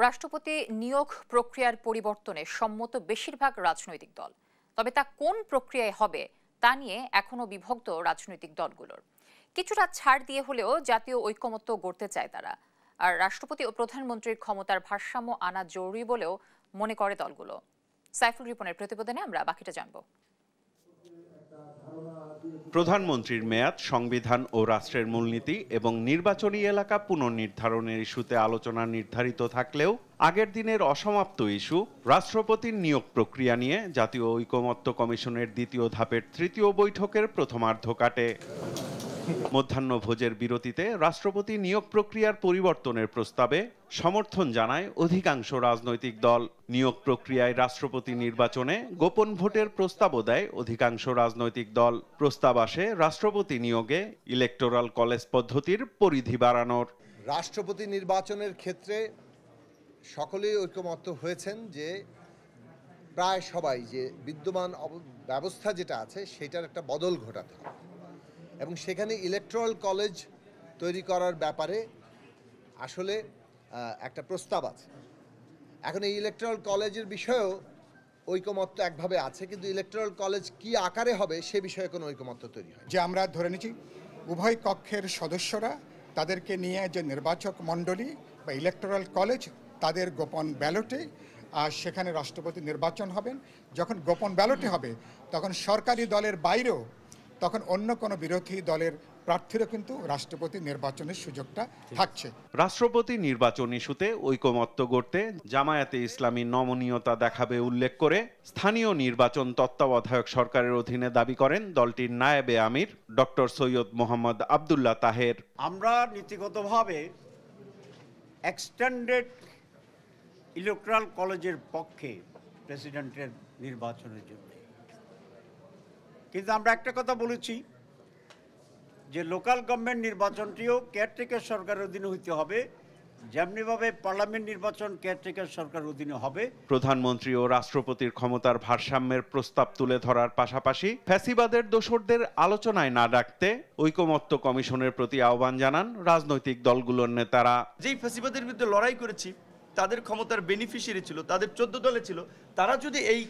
রাষ্ট্রপতি নিয়োগ প্রক্রিয়ার পরিবর্তনে সম্মত বেশিরভাগ রাজনৈতিক দল, তবে তা কোন প্রক্রিয়ায় হবে তা নিয়ে এখনো বিভক্ত রাজনৈতিক দলগুলোর। কিছুটা ছাড় দিয়ে হলেও জাতীয় ঐকমত্য গড়তে চায় তারা। আর রাষ্ট্রপতি ও প্রধানমন্ত্রীর ক্ষমতার ভারসাম্য আনা জরুরি বলেও মনে করে দলগুলো। সাইফুল রিপনের প্রতিবেদনে আমরা বাকিটা জানব। প্রধানমন্ত্রীর মেয়াদ, সংবিধান ও রাষ্ট্রের মূলনীতি এবং নির্বাচনী এলাকা পুনর্নির্ধারণের ইস্যুতে আলোচনা নির্ধারিত থাকলেও আগের দিনের অসমাপ্ত ইস্যু রাষ্ট্রপতির নিয়োগ প্রক্রিয়া নিয়ে জাতীয় ঐকমত্য কমিশনের দ্বিতীয় ধাপের তৃতীয় বৈঠকের প্রথমার্ধ কাটে। মধ্যাহ্নভোজের বিরতিতে রাষ্ট্রপতি নিয়োগ প্রক্রিয়ার পরিবর্তনের প্রস্তাবে সমর্থন জানায় অধিকাংশ রাজনৈতিক দল। নিয়োগ প্রক্রিয়ায় রাষ্ট্রপতি নির্বাচনে গোপন ভোটের প্রস্তাবও দেয় অধিকাংশ রাজনৈতিক দল। প্রস্তাব আসে রাষ্ট্রপতি নিয়োগে ইলেকটোরাল কলেজ পদ্ধতির পরিধি বাড়ানোর। রাষ্ট্রপতি নির্বাচনের ক্ষেত্রে সকলেই ঐকমত্য হয়েছেন যে প্রায় সবাই যে বিদ্যমান ব্যবস্থা যেটা আছে সেটার একটা বদল ঘটাতে হবে এবং সেখানে ইলেকটোরাল কলেজ তৈরি করার ব্যাপারে আসলে একটা প্রস্তাব আছে। এখন এই ইলেকটোরাল কলেজের বিষয়েও ঐকমত্য একভাবে আছে, কিন্তু ইলেকটোরাল কলেজ কি আকারে হবে সে বিষয়ে কোনো ঐকমত্য তৈরি হয়। যে আমরা ধরে নিচ্ছি উভয় কক্ষের সদস্যরা তাদেরকে নিয়ে যে নির্বাচক মণ্ডলী বা ইলেকটোরাল কলেজ তাদের গোপন ব্যালটে আর সেখানে রাষ্ট্রপতি নির্বাচন হবেন। যখন গোপন ব্যালটে হবে তখন সরকারি দলের বাইরেও তখন অন্য কোনো বিরোধী দলের প্রার্থীরও কিন্তু রাষ্ট্রপতি নির্বাচনের সুযোগটা থাকছে। রাষ্ট্রপতি নির্বাচন ইস্যুতে ঐকমত্য গড়তে জামায়াতে ইসলামী নমনীয়তা দেখাবে উল্লেখ করে স্থানীয় নির্বাচন তত্ত্বাবধায়ক সরকারের অধীনে দাবি করেন দলটির নায়েবে আমির ডক্টর সৈয়দ মোহাম্মদ আবদুল্লাহ তাহের। আমরা নীতিগতভাবে এক্সটেন্ডেড ইলেকটোরাল কলেজের পক্ষে প্রেসিডেন্টের নির্বাচনের জন্য, কিন্তু আমরা একটা কথা বলেছি যে লোকাল গভর্নমেন্ট নির্বাচনটিও কেয়ারটেকার সরকারের অধীনে হইতে হবে, যেমনিভাবে পার্লামেন্ট নির্বাচন কেয়ারটেকার সরকারের অধীনে হবে। প্রধানমন্ত্রী ও রাষ্ট্রপতির ক্ষমতার ভারসাম্যের প্রস্তাব তুলে ধরার পাশাপাশি ফ্যাসিবাদের দোসরদের আলোচনায় না ডাকতে ঐকমত্য কমিশনের প্রতি আহ্বান জানান রাজনৈতিক দলগুলোর নেতারা। যেই ফ্যাসিবাদের বিরুদ্ধে লড়াই করেছি, তাদের ক্ষমতার বেনিফিশিয়ারি ছিল, তাদের 14 দলে ছিল, তারা যদি এই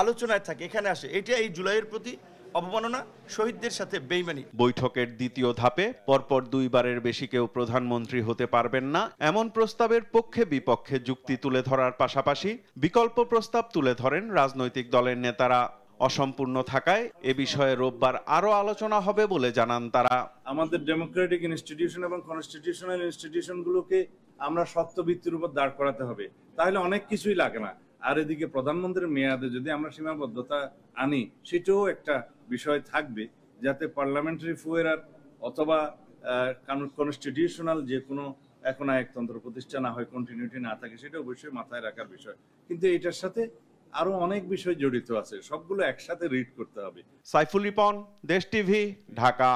আলোচনায় থাকে, এখানে আসে, এটা এই জুলাইয়ের প্রতি অবমাননা, শহীদদের সাথে বেইমানি। বৈঠকের দ্বিতীয় ধাপে পরপর দুইবারের বেশি কেউ প্রধানমন্ত্রী হতে পারবেন না এমন প্রস্তাবের পক্ষে বিপক্ষে যুক্তি তুলে ধরার পাশাপাশি বিকল্প প্রস্তাব তুলে ধরেন রাজনৈতিক দলের নেতারা। অসম্পূর্ণ থাকায় এ বিষয়ে রোববার আরো আলোচনা হবে বলে জানান তারা। আমাদের ডেমোক্রেটিক ইনস্টিটিউশন এবং কনস্টিটিউশনাল ইনস্টিটিউশনগুলোকে আমরা শক্ত ভিত্তির উপর দাঁড় করাতে হবে, তাহলে অনেক কিছুই লাগে না। আর এদিকে প্রধানমন্ত্রীর মেয়াদে যদি আমরা সীমাবদ্ধতা আনি, সেটাও একটা বিষয় থাকবে, যাতে পার্লামেন্টারি ফুয়েরার অথবা কনস্টিটিউশনাল যে কোনো একনায়কতন্ত্র প্রতিষ্ঠা না হয়, কন্টিনিউটি না থাকে, সেটা অবশ্যই মাথায় রাখার বিষয়। কিন্তু এটার সাথে আরো অনেক বিষয় জড়িত আছে, সবগুলো একসাথে রিড করতে হবে। সাইফুল রিপন, দেশ টিভি, ঢাকা।